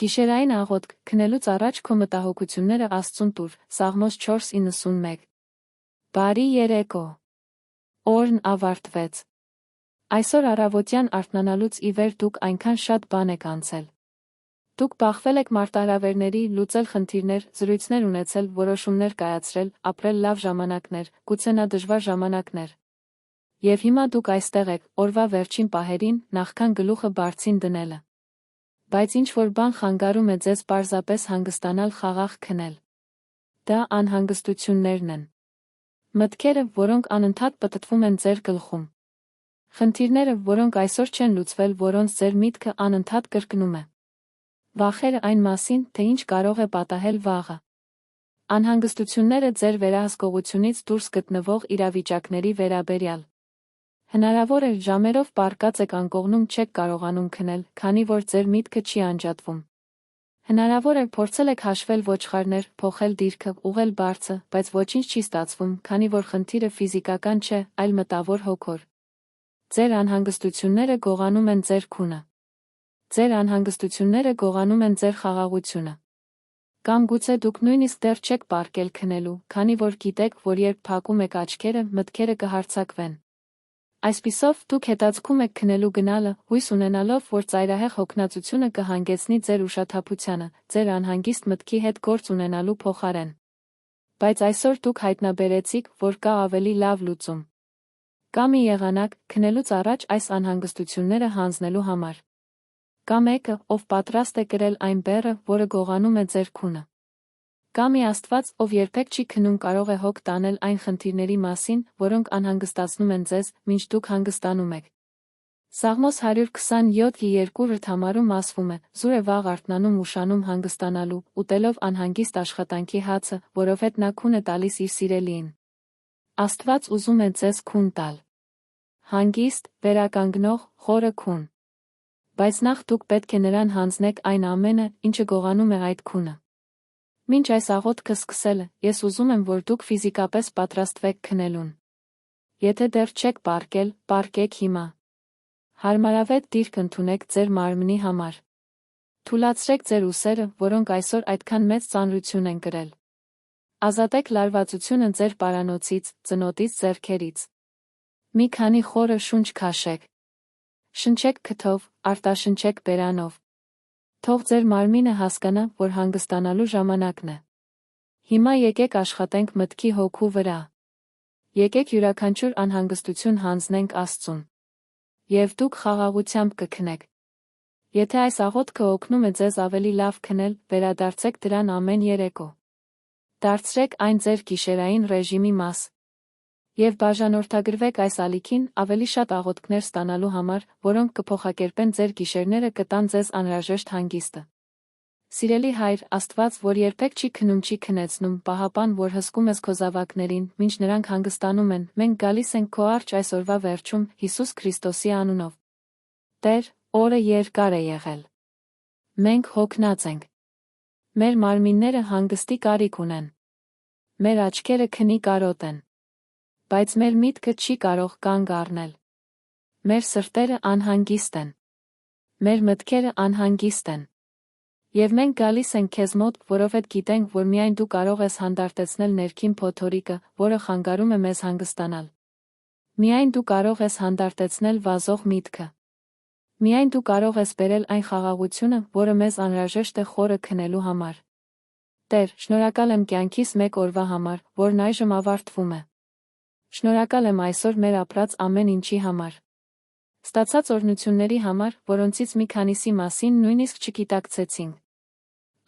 Գիշերային աղոթք քնելուց առաջ քո մտահոգությունները Աստծուն տուր, Սաղմոս 4:91։ Բարի երեկո։ Օրն ավարտվեց։ Այսօր առավոտյան արթնանալուց ի վեր դուք այնքան շատ բան եք անցել։ Դուք բախվել եք մարտահրավերների, լուծել խնդիրներ, զրույցներ ունեցել, որոշումներ կայացրել, ապրել լավ ժամանակներ, գուցե նա դժվար ժամանակներ։ Եվ հիմա դուք այստեղ եք, օրվա վերջին պահերին, նախքան գլուխը բարձին դնելը։ Բայց ինչ-որ բան խանգարում է ձեզ պարզապես հանգստանալ, խաղաղ քնել։ Դա անհանգստություններն են։ Մտքերը, որոնք անընդհատ պտտվում են ձեր գլխում։ Խնդիրները, որոնք այսօր չեն լուծվել, որոնց ձեր միտքը անընդհատ կրկնում է։ Վախերը այն մասին, թե ինչ կարող է պատահել վաղը։ Անհանգստությունները ձեր վերահսկողությունից դուրս գտնվող իրավիճակների վերաբերյալ։ Հնարավոր է ժամերով պառկած եք անկողնում, չեք կարողանում քնել, քանի որ ձեր միտքը չի անջատվում։ Հնարավոր է փորձել եք հաշվել ոչխարներ, փոխել դիրքը, ուղղել բարձը, բայց ոչինչ չի ստացվում, քանի որ խնդիրը ֆիզիկական չէ, այլ մտավոր հոգոր։ Ձեր անհանգստությունները գողանում են ձեր քունը։ Ձեր անհանգստությունները գողանում են ձեր խաղաղությունը։ Կամ գուցե դուք նույնիսկ դեռ չեք պառկել քնելու, քանի որ գիտեք, որ երբ փակում եք աչքերը, մտքերը կհարձակվեն։ Այսպիսով, դուք հետաձգում եք քնելու գնալը, հույս ունենալով, որ ծայրահեղ հոգնածությունը կհանգեցնի ձեր ուշաթափությանը, ձեր անհանգիստ մտքի հետ գործ ունենալու փոխարեն։ Բայց այսօր դուք հայտնաբերեցիք, որ կա ավելի լավ լուծում։ Կա մի եղանակ, քնելուց առաջ այս անհանգստությունները հանձնելու համար։ Կա մեկը, ով պատրաստ է կրել այն բեռը, որը գողանում է ձեր քունը։ Կա մի Աստված, ով երբեք չի քնում, կարող է հոգ տանել այն խնդիրների մասին, որոնք անհանգստացնում են ձեզ, մինչ դուք հանգստանում եք։ Սաղմոս 127:2 համարում ասվում է. «Զուր է վաղ արթնանում ուշանում հանգստանալու, ուտելով անհանգիստ աշխատանքի հացը, որովհետև նա քուն է տալիս իր սիրելիին»։ Աստված ուզում է ձեզ քուն տալ։ Հանգիստ, վերականգնող, խորը քուն։ Բայց նախ դուք պետք է նրան հանձնեք այն ամենը, ինչը գողանում է այդ քունը։ Մինչ այս աղոթքը սկսելը, ես ուզում եմ, որ դուք ֆիզիկապես պատրաստվեք քնելուն։ Եթե դեռ չեք պառկել, պառկեք հիմա։ Հարմարավետ դիրք ընդունեք ձեր մարմնի համար։ Թուլացրեք ձեր ուսերը, որոնք այսօր այդքան մեծ ծանրություն են կրել։ Ազատեք լարվածությունը ձեր պարանոցից, ծնոտից, ձեռքերից։ Մի քանի խորը շունչ քաշեք։ Շնչեք քթով, արտաշնչեք բերանով։ Թող ձեր մարմինը հասկանա, որ հանգստանալու ժամանակն է։ Հիմա եկեք աշխատենք մտքի հոգու վրա։ Եկեք յուրաքանչյուր անհանգստություն հանձնենք Աստծուն։ Եվ դուք խաղաղությամբ կքնեք։ Եթե այս աղոթքը օգնում է ձեզ ավելի լավ քնել, վերադարձեք դրան ամեն երեկո։ Դարձրեք այն ձեր գիշերային ռեժիմի մաս։ Եվ բաժանորդագրվեք այս ալիքին ավելի շատ աղոթքներ ստանալու համար, որոնք կփոխակերպեն ձեր գիշերները, կտան ձեզ անհրաժեշտ հանգիստը։ Սիրելի Հայր, Աստված, որ երբեք չի քնում, չի քնեցնում, պահապան, որ հսկում ես քո զավակներին, մինչ նրանք հանգստանում են, մենք գալիս ենք քո առջ այս օրվա վերջում, Հիսուս Քրիստոսի անունով։ Տեր, օրը երկար է եղել։ Մենք հոգնած ենք։ Մեր մարմինները հանգստի կարիք ունեն։ Մեր աչքերը քնի կարոտ են։ Բայց մեր միտքը չի կարող կանգ առնել։ Մեր սրտերը անհանգիստ են։ Մեր մտքերը անհանգիստ են։ Եվ մենք գալիս ենք քեզ մոտ, որովհետև գիտենք, որ միայն դու կարող ես հանդարտեցնել ներքին փոթորիկը, որը խանգարում է մեզ հանգստանալ։ Միայն դու կարող ես հանդարտեցնել վազող միտքը։ Միայն դու կարող ես բերել այն խաղաղությունը, որը մեզ անհրաժեշտ է խորը քնելու համար։ Տեր, շնորհակալ եմ կյանքիս մեկ օրվա համար, որն այժմ ավարտվում է։ Շնորհակալ եմ այսօր մեր ապրած ամեն ինչի համար։ Ստացած օրհնությունների համար, որոնցից մի քանիսի մասին նույնիսկ չգիտակցեցինք։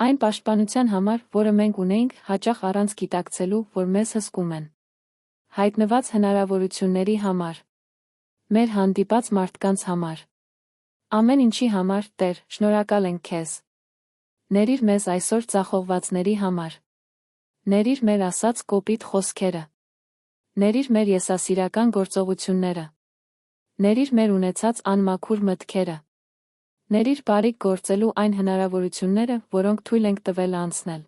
Այն պաշտպանության համար, որը մենք ունեինք, հաճախ առանց գիտակցելու, որ մեզ հսկում են։ Հայտնված հնարավորությունների համար։ Մեր հանդիպած մարդկանց համար։ Ամեն ինչի համար, Տեր, շնորհակալ ենք քեզ։ Ներիր մեզ այսօր ձախողվածների համար։ Ներիր մեր ասած կոպիտ խոսքերը։ Ներիր մեր եսասիրական գործողությունները։ Ներիր մեր ունեցած անմաքուր մտքերը։ Ներիր բարիք գործելու այն հնարավորությունները, որոնք թույլ ենք տվել անցնել։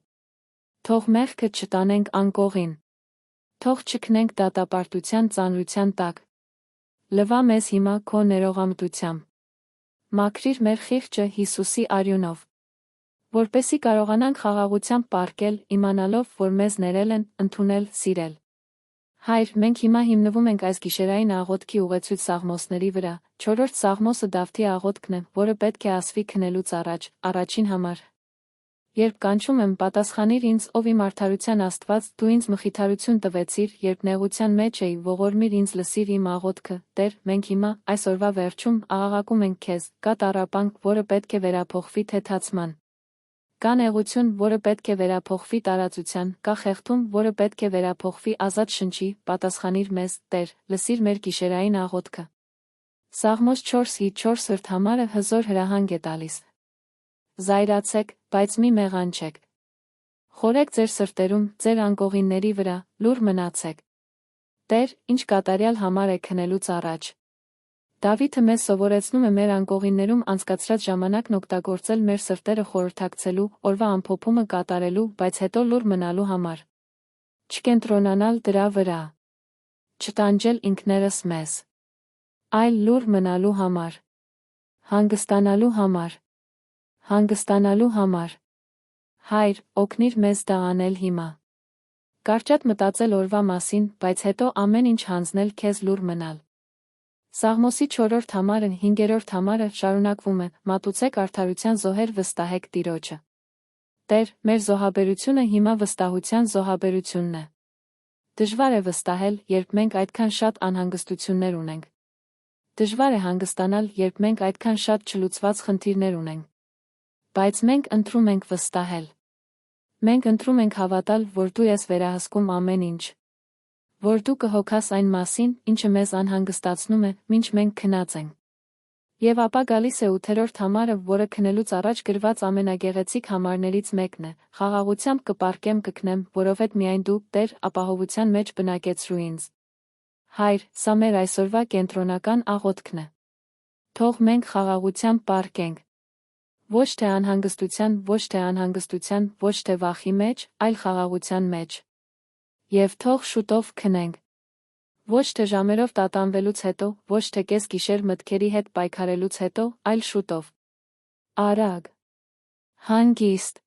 Թող մեղքը չտանենք անկողին։ Թող չքնենք դատապարտության ծանրության տակ։ Լվա մեզ հիմա քո ներողամտությամբ։ Մաքրիր մեր խիղճը Հիսուսի արյունով։ Որպեսզի կարողանանք խաղաղությամբ պառկել, իմանալով, որ մեզ ներել են, ընդունել, սիրել։ Հայր, մենք հիմա հիմնվում ենք այս գիշերային աղոթքի ուղեցույց սաղմոսների վրա։ 4-րդ սաղմոսը Դավթի աղոթքն է, որը պետք է ասվի քնելուց առաջ, առաջին համար։ Երբ կանչում եմ, պատասխանիր ինձ, ով իմ արդարության Աստված, դու ինձ մխիթարություն տվեցիր, երբ նեղության մեջ էի, ողորմիր ինձ, լսիր իմ աղոթքը, Տեր, մենք հիմա, այս օրվա վերջում, աղաղակում ենք քեզ, կա տառապանք, որը պետք է վերափոխվի թեթացման։ Կա նեղություն, որը պետք է վերափոխվի տարածության, կա խեղդում, որը պետք է վերափոխվի ազատ շնչի, պատասխանիր մեզ, Տեր, լսիր մեր գիշերային աղոթքը։ Սաղմոս 4:4 համարը հզոր հրահանգ է տալիս։ Զայրացեք, բայց մի մեղանչեք։ Խորեք ձեր սրտերում, ձեր անկողինների վրա, լուռ մնացեք։ Տեր, ինչ կատարյալ համար է քնելուց առաջ։ Դավիթը մեզ սովորեցնում է մեր անկողիններում անցկացրած ժամանակն օգտագործել մեր սրտերը խորհրդակցելու, օրվա ամփոփումը կատարելու, բայց հետո լուռ մնալու համար։ Չկենտրոնանալ դրա վրա։ Չտանջել ինքներս մեզ։ Այլ լուռ մնալու համար։ Հանգստանալու համար։ Հանգստանալու համար։ Հայր, օգնիր մեզ դա անել հիմա։ Կարճատ մտածել օրվա մասին, բայց հետո ամեն ինչ հանձնել քեզ լուռ մնալ։ Սաղմոսի 4-րդ համարը 5-րդ համարը շարունակվում է, մատուցեք արդարության զոհեր վստահեք Տիրոջը։ Տեր, մեր զոհաբերությունը հիմա վստահության զոհաբերությունն է։ Դժվար է վստահել, երբ մենք այդքան շատ անհանգստություններ ունենք։ Դժվար է հանգստանալ, երբ մենք այդքան շատ չլուծված խնդիրներ ունենք։ Բայց մենք ընտրում ենք վստահել։ Մենք ընտրում ենք հավատալ, որ դու ես վերահսկում ամեն ինչ։ Որ դու կհոգաս այն մասին, ինչը մեզ անհանգստացնում է, մինչ մենք քնած ենք։ Եվ ապա գալիս է 8-րդ համարը, որը քնելուց առաջ գրված ամենագեղեցիկ համարներից մեկն է. խաղաղությամբ կպառկեմ կքնեմ, որովհետև միայն դու, Տեր, ապահովության մեջ բնակեցրու ինձ։ Հայր, սա մեր այսօրվա կենտրոնական աղոթքն է։ Թող մենք խաղաղությամբ պառկենք։ Ոչ թե անհանգստության, ոչ թե վախի մեջ, այլ խաղաղության մեջ։ Եվ թող շուտով քնենք։ Ոչ թե ժամերով տատանվելուց հետո, ոչ թե կեսգիշեր մտքերի հետ պայքարելուց հետո, այլ շուտով։ Արագ։ Հանգիստ։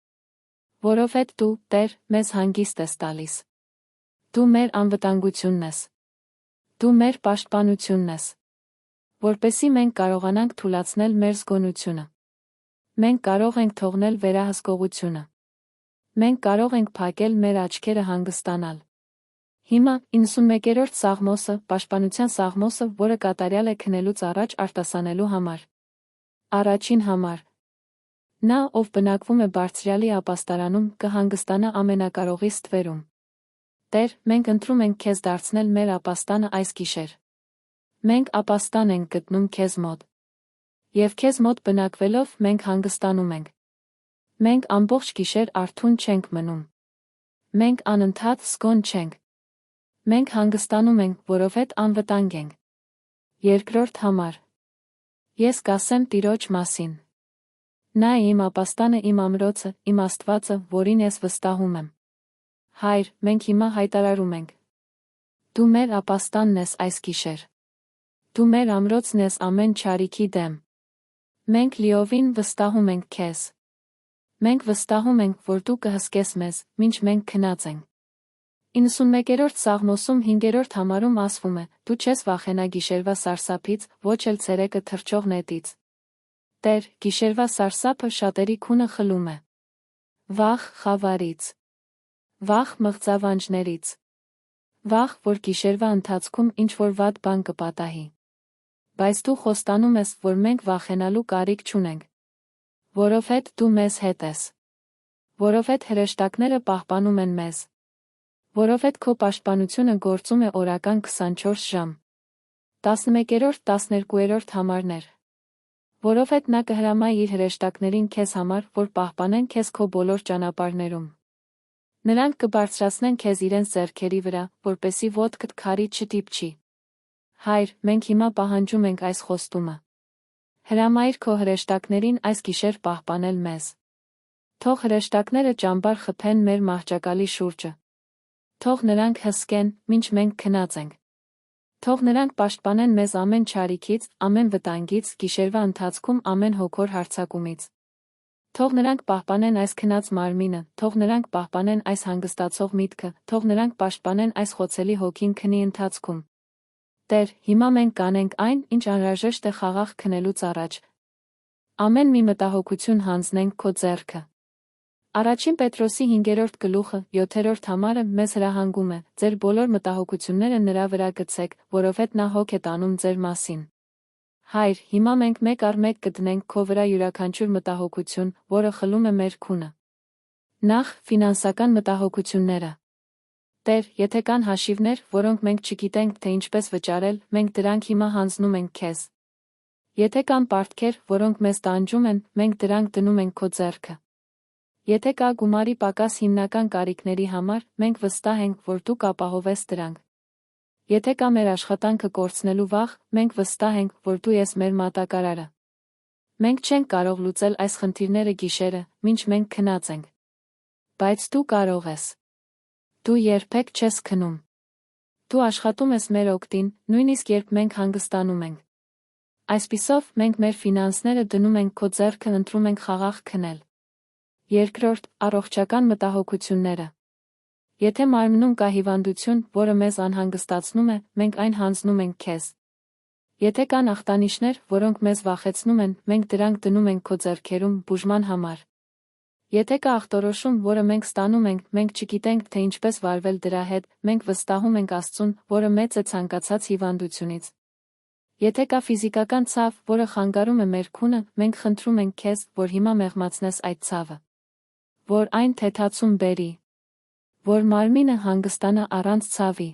Որովհետև դու, Տեր, մեզ հանգիստ ես տալիս։ Դու մեր անվտանգությունն ես։ Դու մեր պաշտպանությունն ես։ Որպեսզի մենք կարողանանք թուլացնել մեր զգոնությունը։ Մենք կարող ենք թողնել վերահսկողությունը։ Մենք կարող ենք փակել մեր աչքերը հանգստանալ։ Հիմա 91-րդ սաղմոսը, պաշտպանության սաղմոսը, որը կատարյալ է քնելուց առաջ արտասանելու համար։ Առաջին համար։ Նա, ով բնակվում է Բարձրյալի ապաստարանում, կհանգստանա ամենակարողի ստվերում։ Տեր, մենք ընտրում ենք քեզ դարձնել մեր ապաստանը այս գիշեր։ Մենք ապաստան ենք գտնում քեզ մոտ։ Եվ քեզ մոտ բնակվելով մենք հանգստանում ենք։ Մենք ամբողջ գիշեր արթուն չենք մնում։ Մենք անընդհատ զգոն չենք։ Մենք հանգստանում ենք, որովհետև անվտանգ ենք։ Երկրորդ համար։ Ես կասեմ Տիրոջ մասին։ Նա է իմ ապաստանը, իմ ամրոցը, իմ Աստվածը, որին ես վստահում եմ։ Հայր, մենք հիմա հայտարարում ենք։ Դու մեր ապաստանն ես այս գիշեր։ Դու մեր ամրոցն ես ամեն չարիքի դեմ։ Մենք լիովին վստահում ենք քեզ։ Մենք վստահում ենք, որ դու կհսկես մեզ, մինչ մենք քնած ենք։ 91-րդ սաղմոսում 5-րդ համարում ասվում է. դու չես վախենա գիշերվա սարսափից, ոչ էլ ցերեկը թռչող նետից։ Տեր, գիշերվա սարսափը շատերի քունը խլում է։ Վախ խավարից։ Վախ մղձավանջներից։ Վախ, որ գիշերվա ընթացքում ինչ-որ վատ բան կպատահի։ Բայց դու խոստանում ես, որ մենք վախենալու կարիք չունենք։ Որովհետև դու մեզ հետ ես։ Որովհետև հրեշտակները պահպանում են մեզ։ Որովհետև քո պաշտպանությունը գործում է օրական 24 ժամ։ 11-12 համարներ։ Որովհետև նա կհրամայի իր հրեշտակներին քեզ համար, որ պահպանեն քեզ քո բոլոր ճանապարհներում։ Նրանք կբարձրացնեն քեզ իրենց ձեռքերի վրա, որպեսզի ոտքդ քարի չդիպչի։ Հայր, մենք հիմա պահանջում ենք այս խոստումը։ Հրամայիր քո հրեշտակներին այս գիշեր պահպանել մեզ։ Թող հրեշտակները ճամբար խփեն մեր մահճակալի շուրջը։ Թող նրանք հսկեն, մինչ մենք քնած ենք։ Թող նրանք պաշտպանեն մեզ ամեն չարիքից, ամեն վտանգից, գիշերվա ընթացքում ամեն հոգոր հարձակումից։ Թող նրանք պահպանեն այս քնած մարմինը, թող նրանք պահպանեն այս հանգստացող միտքը, թող նրանք պաշտպանեն այս խոցելի հոգին քնի ընթացքում։ Տեր, հիմա մենք կանենք այն, ինչ անհրաժեշտ է խաղաղ քնելուց առաջ։ Ամեն մի մտահոգություն հանձնենք քո ձեռքը։ Առաջին Պետրոսի 5-րդ գլուխը 7-րդ համարը մեզ հրահանգում է. ձեր բոլոր մտահոգությունները նրա վրա գցեք, որովհետև նա հոգ է տանում ձեր մասին։ Հայր, հիմա մենք մեկ առ մեկ կդնենք քո վրա յուրաքանչյուր մտահոգություն, որը խլում է մեր քունը։ Նախ, ֆինանսական մտահոգությունները։ Տեր, եթե կան հաշիվներ, որոնք մենք չգիտենք, թե ինչպես վճարել, մենք դրանք հիմա հանձնում ենք քեզ։ Եթե կան պարտքեր, որոնք մեզ տանջում են, մենք դրանք դնում ենք քո ձեռքը։ Եթե կա գումարի պակաս հիմնական կարիքների համար, մենք վստահ ենք, որ դու կապահովես դրանք։ Եթե կա մեր աշխատանքը կորցնելու վախ, մենք վստահ ենք, որ դու ես մեր մատակարարը։ Մենք չենք կարող լուծել այս խնդիրները գիշերը, մինչ մենք քնած ենք։ Բայց դու կարող ես։ Դու երբեք չես քնում։ Դու աշխատում ես մեր օգտին, նույնիսկ երբ մենք հանգստանում ենք։ Այսպիսով, մենք մեր ֆինանսները դնում ենք քո ձեռքը, ընտրում ենք խաղաղ քնել։ Երկրորդ, առողջական մտահոգությունները։ Եթե մարմնում կա հիվանդություն, որը մեզ անհանգստացնում է, մենք այն հանձնում ենք քեզ։ Եթե կան ախտանիշներ, որոնք մեզ վախեցնում են, մենք դրանք դնում ենք քո ձեռքերում բուժման համար։ Եթե կա ախտորոշում, որը մենք ստանում ենք, մենք չգիտենք, թե ինչպես վարվել դրա հետ, մենք վստահում ենք Աստծուն, որը մեծ է ցանկացած հիվանդությունից։ Եթե կա ֆիզիկական ցավ, որը խանգարում է մեր քունը, մենք խնդրում ենք քեզ, որ հիմա մեղմացնես այդ ցավը։ Որ այն թեթացում բերի։ Որ մարմինը հանգստանա առանց ցավի։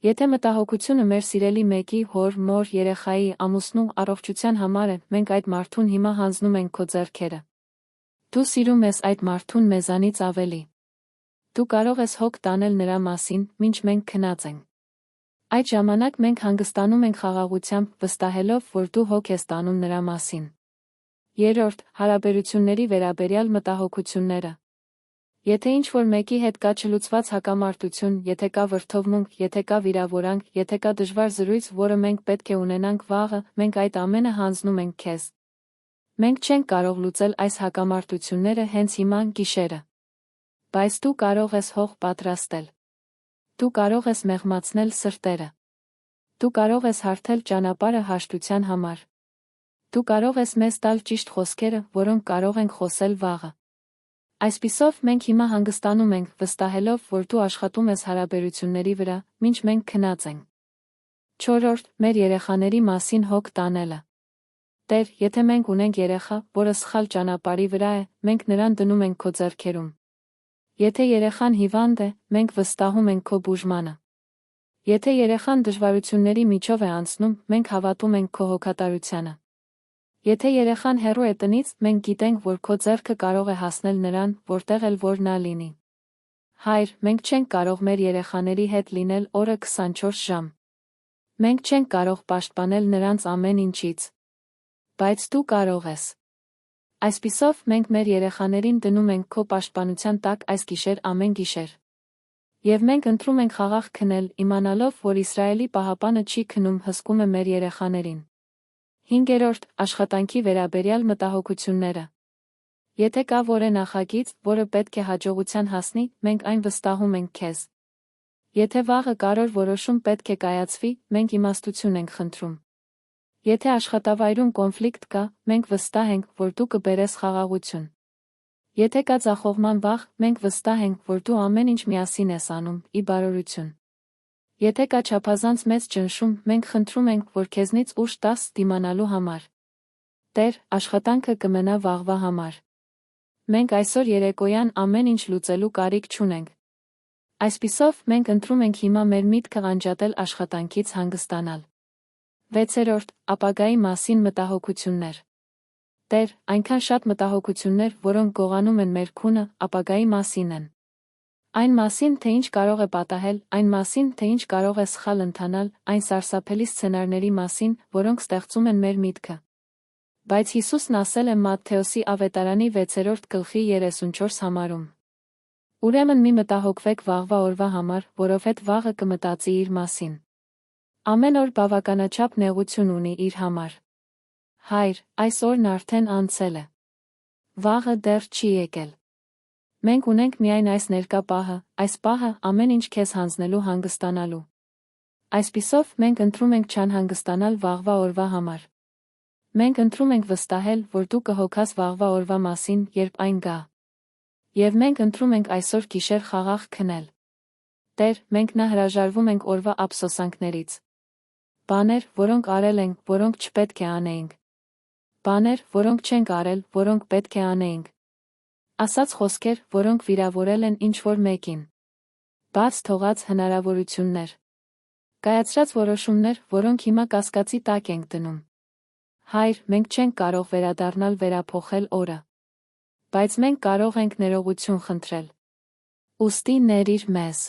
Եթե մտահոգությունը մեր սիրելի մեկի, հոր, մոր, երեխայի, ամուսնու առողջության համար է, մենք այդ մարդուն հիմա հանձնում ենք քո ձեռքերը։ Դու սիրում ես այդ մարդուն մեզանից ավելի։ Դու կարող ես հոգ տանել նրա մասին, մինչ մենք քնած ենք։ Այդ ժամանակ մենք հանգստանում ենք խաղաղությամբ, վստահելով, որ դու հոգ ես տանում նրա մասին։ Երրորդ, հարաբերությունների վերաբերյալ մտահոգությունները։ Եթե ինչ-որ մեկի հետ կա չլուծված հակամարտություն, եթե կա վրդովմունք, եթե կա վիրավորանք, եթե կա դժվար զրույց, որը մենք պետք է ունենանք վաղը, մենք այդ ամենը հանձնում ենք քեզ։ Մենք չենք կարող լուծել այս հակամարտությունները հենց հիմա գիշերը։ Բայց դու կարող ես հող պատրաստել։ Դու կարող ես մեղմացնել սրտերը։ Դու կարող ես հարթել ճանապարհը հաշտության համար։ Դու կարող ես մեզ տալ ճիշտ խոսքերը, որոնք կարող ենք խոսել վաղը։ Այսպիսով մենք հիմա հանգստանում ենք, վստահելով, որ դու աշխատում ես հարաբերությունների վրա, մինչ մենք քնած ենք։ Չորրորդ, մեր երեխաների մասին հոգ տանելը։ Տեր, եթե մենք ունենք երեխա, որը սխալ ճանապարհի վրա է, մենք նրան դնում ենք քո ձեռքերում։ Եթե երեխան հիվանդ է, մենք վստահում ենք քո բուժմանը։ Եթե երեխան դժվարությունների միջով է անցնում, մենք հավատում ենք քո հոգատարությանը։ Եթե երեխան հեռու է տնից, մենք գիտենք, որ քո ձեռքը կարող է հասնել նրան, որտեղ էլ որ նա լինի։ Հայր, մենք չենք կարող մեր երեխաների հետ լինել օրը 24 ժամ։ Մենք չենք կարող պաշտպանել նրանց ամեն ինչից։ Բայց դու կարող ես։ Այսպիսով, մենք մեր երեխաներին դնում ենք քո պաշտպանության տակ այս գիշեր ամեն գիշեր։ Եվ մենք ընտրում ենք խաղաղ քնել, իմանալով, որ Իսրայելի պահապանը չի քնում, հսկում է մեր երեխաներին։ 5-րդ, աշխատանքի վերաբերյալ մտահոգությունները։ Եթե կա որևէ նախագիծ, որը պետք է հաջողության հասնի, մենք այն վստահում ենք քեզ։ Եթե վաղը կարևոր որոշում պետք է կայացվի, մենք իմաստություն ենք խնդրում։ Եթե աշխատավայրում կոնֆլիկտ կա, մենք վստահ ենք, որ դու կբերես խաղաղություն։ Եթե կա ձախողման վախ, մենք վստահ ենք, որ դու ամեն ինչ միասին ես անում, ի բարօրություն։ Եթե կա չափազանց մեծ ճնշում, մենք խնդրում ենք, որ քեզնից ուժ տաս դիմանալու համար։ Տեր, աշխատանքը կմնա վաղվա համար։ Մենք այսօր երեկոյան ամեն ինչ լուծելու կարիք չունենք։ Այսպիսով, մենք ընտրում ենք հիմա մեր միտքը անջատել աշխատանքից հանգստանալ։ 6-րդ, ապագայի մասին մտահոգություններ։ Տեր, այնքան շատ մտահոգություններ, որոնք գողանում են մեր քունը, ապագայի մասին են։ Այն մասին, թե ինչ կարող է պատահել, այն մասին, թե ինչ կարող է սխալ ընթանալ, այն սարսափելի սցենարների մասին, որոնք ստեղծում են մեր միտքը։ Բայց Հիսուսն ասել է Մատթեոսի ավետարանի 6-րդ գլխի 34 համարում. Ուրեմն մի մտահոգվեք վաղվա օրվա համար, որովհետև վաղը կմտածի իր մասին։ Ամեն օր բավականաչափ նեղություն ունի իր համար։ Հայր, այս օրն արդեն անցել է։ Վաղը դեռ չի եկել։ Մենք ունենք միայն այս ներկա պահը, այս պահը ամեն ինչ քեզ հանձնելու հանգստանալու։ Այսպիսով մենք ընտրում ենք չանհանգստանալ վաղվա օրվա համար։ Մենք ընտրում ենք վստահել, որ դու կհոգաս վաղվա օրվա մասին, երբ այն գա։ Եվ մենք ընտրում ենք այսօր գիշեր խաղաղ քնել։ Տեր, մենք նա հրաժարվում ենք օրվա ափսոսանքներից։ Բաներ, որոնք արել ենք, որոնք չպետք է անեինք։ Բաներ, որոնք չենք արել, որոնք պետք է անեինք։ Ասած խոսքեր, որոնք վիրավորել են ինչ-որ մեկին։ Բաց թողած հնարավորություններ։ Կայացրած որոշումներ, որոնք հիմա կասկածի տակ ենք դնում։ Հայր, մենք չենք կարող վերադառնալ վերափոխել օրը։ Բայց մենք կարող ենք ներողություն խնդրել։ Ուստի ներիր մեզ։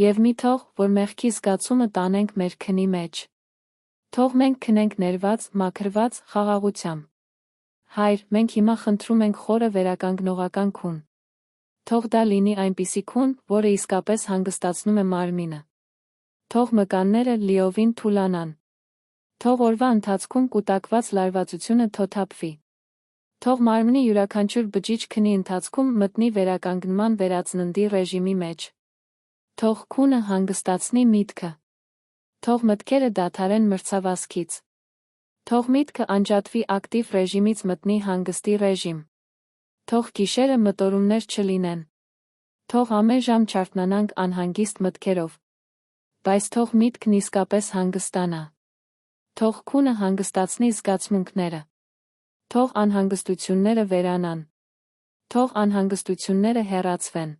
Եվ մի թող, որ մեղքի զգացումը տանենք մեր քնի մեջ։ Թող մենք քնենք ներված, մաքրված, խաղաղությամբ։ Հայր, մենք հիմա խնդրում ենք խորը վերականգնողական քուն։ Թող դա լինի այնպիսի քուն, որը իսկապես հանգստացնում է մարմինը։ Թող մկանները լիովին թուլանան։ Թող օրվա ընթացքում կուտակված լարվածությունը թոթափվի։ Թող մարմնի յուրաքանչյուր բջիջ քնի ընթացքում մտնի վերականգնման վերածննդի ռեժիմի մեջ։ Թող քունը հանգստացնի միտքը։ Թող մտքերը դադարեն մրցավազքից։ Թող միտքը անջատվի ակտիվ ռեժիմից մտնի հանգստի ռեժիմ։ Թող գիշերը մտորումներ չլինեն։ Թող ամեն ժամ չարթնանանք անհանգիստ մտքերով։ Բայց թող միտքն իսկապես հանգստանա։ Թող քունը հանգստացնի զգացմունքները։ Թող անհանգստությունները վերանան։ Թող անհանգստությունները հեռացվեն։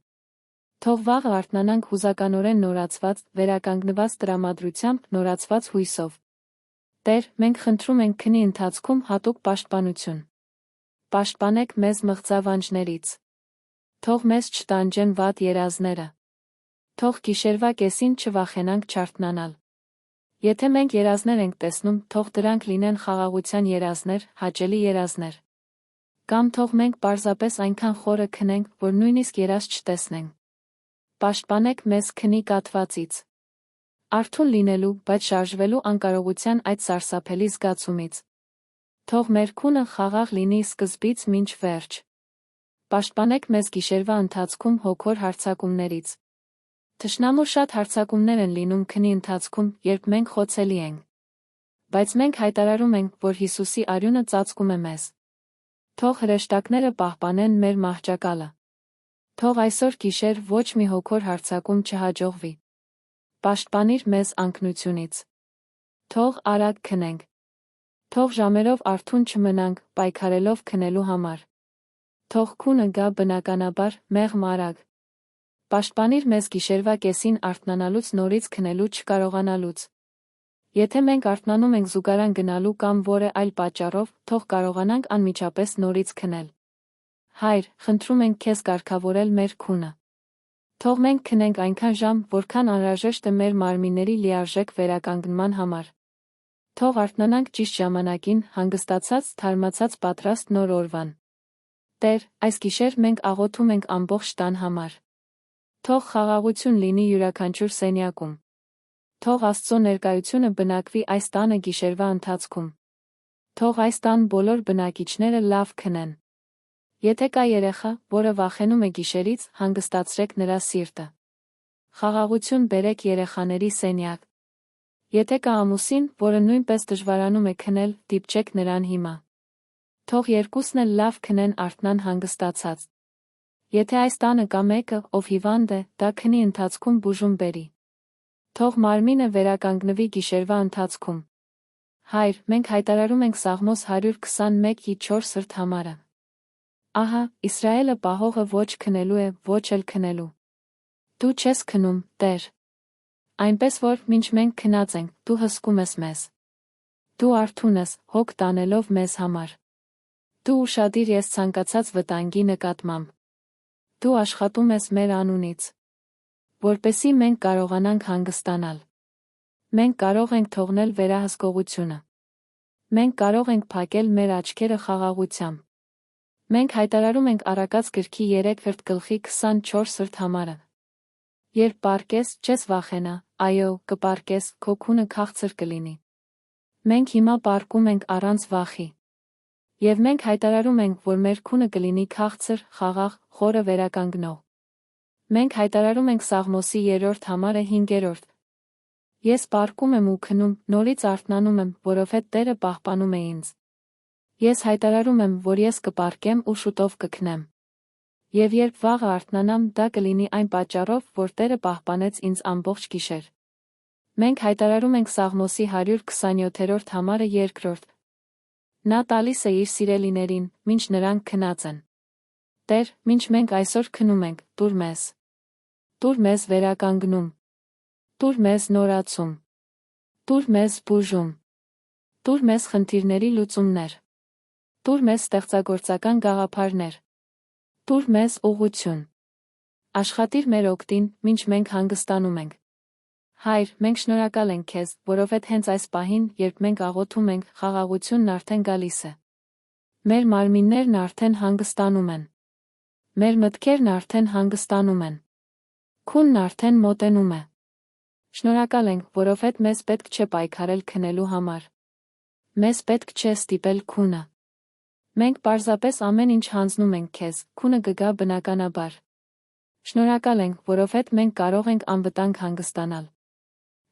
Թող վաղը արթնանանք հուզականորեն նորացված, վերականգնված տրամադրությամբ, նորացված հույսով։ Տեր, մենք խնդրում ենք քնի ընթացքում հատուկ պաշտպանություն։ Պաշտպանեք մեզ մղձավանջներից։ Թող մեզ չտանջեն վատ երազները։ Թող գիշերվա կեսին չվախենանք չարթնանալ։ Եթե մենք երազներ ենք տեսնում, թող դրանք լինեն խաղաղության երազներ, հաճելի երազներ։ Կամ թող մենք պարզապես այնքան խորը քնենք, որ նույնիսկ երազ չտեսնենք։ Պաշտպանեք մեզ քնի կաթվածից։ Արթուն լինելու, բայց շարժվելու անկարողության այդ սարսափելի զգացումից։ Թող մեր քունը խաղաղ լինի սկզբից մինչ վերջ։ Պաշտպանեք մեզ գիշերվա ընթացքում հոգոր հարձակումներից։ Թշնամու շատ հարձակումներ են լինում քնի ընթացքում, երբ մենք խոցելի ենք։ Բայց մենք հայտարարում ենք, որ Հիսուսի արյունը ծածկում է մեզ։ Թող հրեշտակները պահպանեն մեր մահճակալը։ Թող այսօր գիշեր ոչ մի հոգոր հարձակում չհաջողվի։ Պաշտպանիր մեզ անկնությունից։ Թող արագ քնենք։ Թող ժամերով արթուն չմնանք, պայքարելով քնելու համար։ Թող քունը գա բնականաբար, մեղմ արագ։ Պաշտպանիր մեզ գիշերվա կեսին արթնանալուց նորից քնելու չկարողանալուց։ Եթե մենք արթնանում ենք զուգարան գնալու կամ որը այլ պատճառով, թող կարողանանք անմիջապես նորից քնել։ Հայր, խնդրում ենք քեզ կարգավորել մեր քունը։ Թող մենք քնենք այնքան ժամ, որքան անհրաժեշտ է մեր մարմինների լիարժեք վերականգնման համար։ Թող արթնանանք ճիշտ ժամանակին, հանգստացած, թարմացած պատրաստ նոր օրվան։ Տեր, այս գիշեր մենք աղոթում ենք ամբողջ տան համար։ Թող խաղաղություն լինի յուրաքանչյուր սենյակում։ Թող Աստծո ներկայությունը բնակվի այս տանը գիշերվա ընթացքում։ Թող այս տան բոլոր բնակիչները լավ քնեն։ Եթե կա երեխա, որը վախենում է գիշերից, հանգստացրեք նրա սիրտը։ Խաղաղություն բերեք երեխաների սենյակ։ Եթե կա ամուսին, որը նույնպես դժվարանում է քնել, դիպչեք նրան հիմա։ Թող երկուսն էլ լավ քնեն արթնան հանգստացած։ Եթե այս տանը կա մեկը, ով հիվանդ է, դա քնի ընթացքում բուժում բերի։ Թող մարմինը վերականգնվի գիշերվա ընթացքում։ Հայր, մենք հայտարարում ենք Սաղմոս 121:4 սրտ համարը։ Ահա, Իսրայելը պահողը ոչ քնելու է, ոչ էլ քնելու։ Դու չես քնում, Տեր։ Այնպես որ, մինչ մենք քնած ենք, դու հսկում ես մեզ։ Դու արթուն ես, հոգ տանելով մեզ համար։ Դու ուշադիր ես ցանկացած վտանգի նկատմամբ։ Դու աշխատում ես մեր անունից, որպեսզի մենք կարողանանք հանգստանալ։ Մենք կարող ենք թողնել վերահսկողությունը։ Մենք կարող ենք փակել մեր աչքերը խաղաղությամբ։ Մենք հայտարարում ենք Առակաց գրքի 3:24 սրտ համարը։ Երբ պառկես, չես վախենա, այո, կպառկես, քո քունը քաղցր կլինի։ Մենք հիմա պառկում ենք առանց վախի։ Եվ մենք հայտարարում ենք, որ մեր քունը կլինի քաղցր, խաղաղ, խորը վերականգնող։ Մենք հայտարարում ենք Սաղմոսի 3-րդ համարը 5-րդ։ Ես պառկում եմ ու քնում, նորից արթնանում եմ, որովհետև Տերը պահպանում է ինձ։ Ես հայտարարում եմ, որ ես կպառկեմ ու շուտով կքնեմ։ Եվ երբ վաղը արթնանամ, դա կլինի այն պատճառով, որ Տերը պահպանեց ինձ ամբողջ գիշեր։ Մենք հայտարարում ենք Սաղմոսի 127-րդ համարը 2-րդ։ Նա տալիս է իր սիրելիներին, մինչ նրանք քնած են։ Տեր, մինչ մենք այսօր քնում ենք, տուր մեզ։ Տուր մեզ վերականգնում։ Տուր մեզ նորացում։ Տուր մեզ բուժում։ Տուր մեզ խնդիրների լուծումներ։ Տուր մեզ ստեղծագործական գաղափարներ։ Տուր մեզ ուղղություն։ Աշխատիր մեր օգտին, մինչ մենք հանգստանում ենք։ Հայր, մենք շնորհակալ ենք քեզ, որովհետև հենց այս պահին, երբ մենք աղոթում ենք, խաղաղությունն արդեն գալիս է։ Մեր մարմիններն արդեն հանգստանում են։ Մեր մտքերն արդեն հանգստանում են։ Քունն արդեն մոտենում է։ Շնորհակալ ենք, որովհետև մեզ պետք չէ պայքարել քնելու համար։ Մեզ պետք չէ ստիպել քունը։ Մենք պարզապես ամեն ինչ հանձնում ենք քեզ, քունը կգա բնականաբար։ Շնորհակալ ենք, որովհետև մենք կարող ենք անվտանգ հանգստանալ։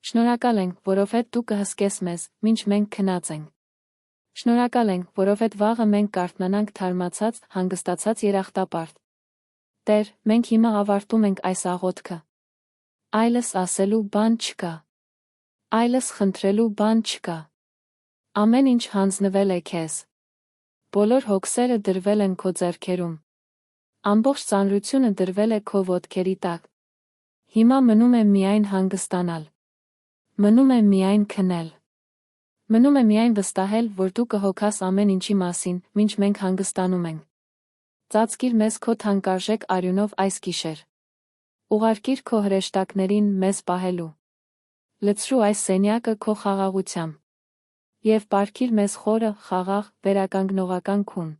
Շնորհակալ ենք, որովհետև դու կհսկես մեզ, մինչ մենք քնած ենք։ Շնորհակալ ենք, որովհետև վաղը մենք կարթնանանք թարմացած, հանգստացած երախտապարտ։ Տեր, մենք հիմա ավարտում ենք այս աղոթքը։ Այլս ասելու բան չկա։ Այլս խնդրելու բան չկա։ Ամեն ինչ հանձնվել է քեզ։ Բոլոր հոգսերը դրվել են քո ձեռքերում։ Ամբողջ ծանրությունը դրվել է քո ոտքերի տակ։ Հիմա մնում է միայն հանգստանալ։ Մնում է միայն քնել։ Մնում է միայն վստահել, որ դու կհոգաս ամեն ինչի մասին, մինչ մենք հանգստանում ենք։ Ծածկիր մեզ քո թանկարժեք արյունով այս գիշեր։ Ուղարկիր քո հրեշտակներին մեզ պահելու։ Լցրու այս սենյակը քո խաղաղությամբ։ Եվ պարգիր մեզ խորը, խաղաղ, վերականգնողական քուն։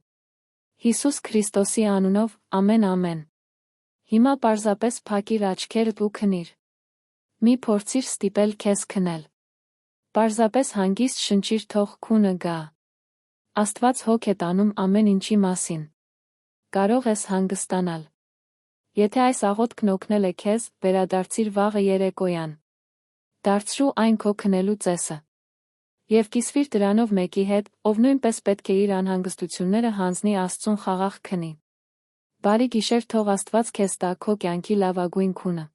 Հիսուս Քրիստոսի անունով, ամեն ամեն։ Հիմա պարզապես փակիր աչքերդ ու քնիր։ Մի փորձիր ստիպել քեզ քնել։ Պարզապես հանգիստ շնչիր, թող քունը գա։ Աստված հոգ է տանում ամեն ինչի մասին։ Կարող ես հանգստանալ։ Եթե այս աղոթքն օգնել է քեզ, վերադարձիր վաղը երեկոյան։ Դարձրու այն քո քնելու ծեսը։ Եվ կիսվիր դրանով մեկի հետ, ով նույնպես պետք է իր անհանգստությունները հանձնի Աստծուն խաղաղ քնի։ Բարի գիշեր, թող Աստված քեզ տա քո կյանքի լավագույն քունը։